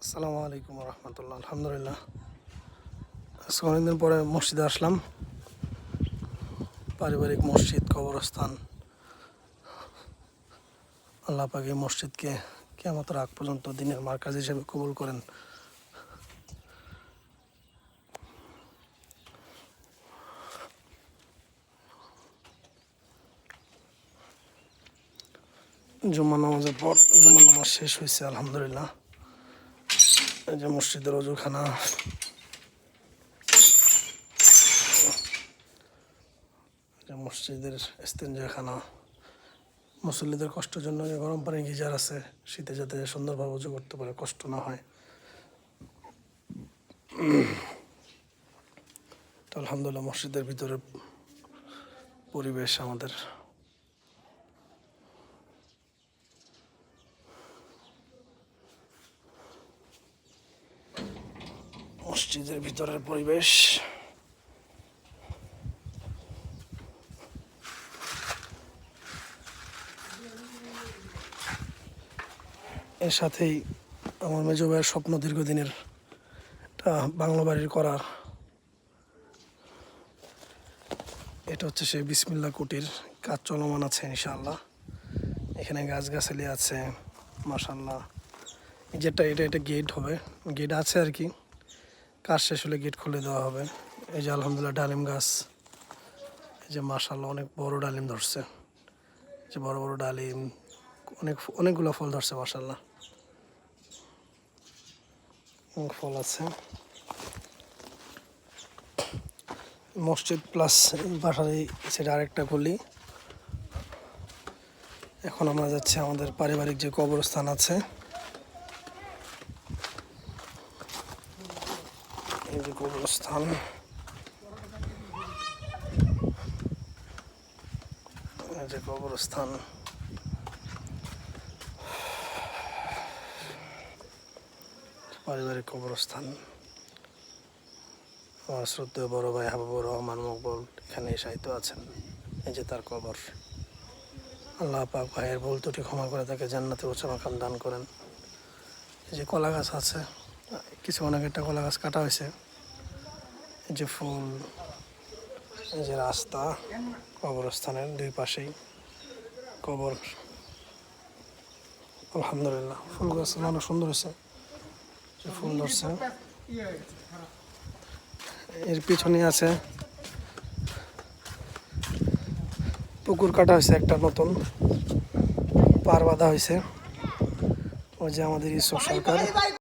আসসালামু আলাইকুম রহমতুল্লাহ। আলহামদুলিল্লাহ, আজকে অনেকদিন পরে মসজিদে আসলাম। পারিবারিক মসজিদ, কবরস্থান। আল্লাহ পাক এই মসজিদকে কিয়ামতের আগ পর্যন্ত দিনের মার্কাজ হিসেবে কবুল করেন। জুম্মা নামাজের পর জুম্মা নামাজ শেষ হয়েছে আলহামদুলিল্লাহ। এই যে মসজিদের অজুখানা, মসজিদের ইস্তেঞ্জাখানা। মুসল্লিদের কষ্টের জন্য যে গরম পানি গিজার আছে, শীতে যাতে সুন্দরভাবে উজু করতে পারে, কষ্ট না হয়। তো আলহামদুলিল্লাহ, মসজিদের ভিতরে পরিবেশ আমাদের মসজিদের ভিতরের পরিবেশ। এর সাথেই আমার মেজো ভাইয়ের স্বপ্ন দীর্ঘদিনের একটা বাংলো বাড়ির করা। এটা হচ্ছে সেই বিসমিল্লাহ কুটির, কাজ চলমান আছে ইনশাআল্লাহ। এখানে গাছগাছালি আছে মাশাআল্লাহ। এটা গেট হবে, গেট আছে আর কি, কাজ শেষ হলে গেট খুলে দেওয়া হবে। এই যে আলহামদুলিল্লাহ ডালিম গাছ, এই যে মাশাআল্লাহ অনেক বড় ডালিম ধরছে, যে বড় বড় ডালিম, অনেকগুলো ফল ধরছে মাশাআল্লাহ, অনেক ফল আছে। মসজিদ প্লাস বাসার সেটা আরেকটা গলি। এখন আমরা যাচ্ছি আমাদের পারিবারিক যে কবরস্থান আছে, এই যে কবরস্থান, এই যে কবরস্থান। পারিবারিক কবরস্থান। আমার শ্রদ্ধেয় বড় ভাই হাবিবুর রহমান মকবুল এখানে শায়িত আছেন। এই যে তার কবর। আল্লাহ পাক ভাইয়ের ভুল ত্রুটি ক্ষমা করে তাকে জান্নাতে উচ্চ মাকাম দান করেন। এই যে কলা গাছ আছে, কিছু অনেক একটা কলা গাছ কাটা হয়েছে। এই যে ফুল, এই যে রাস্তা, কবরস্থানের দুই পাশেই কবর। আলহামদুলিল্লাহ, ফুল গাছ অনেক সুন্দর হয়েছে, যে ফুল ধরছে। এর পিছনে আছে পুকুর কাটা হয়েছে, একটা নতুন পার বাঁধা হয়েছে। ওই যে আমাদের ইউসুফ সরকার।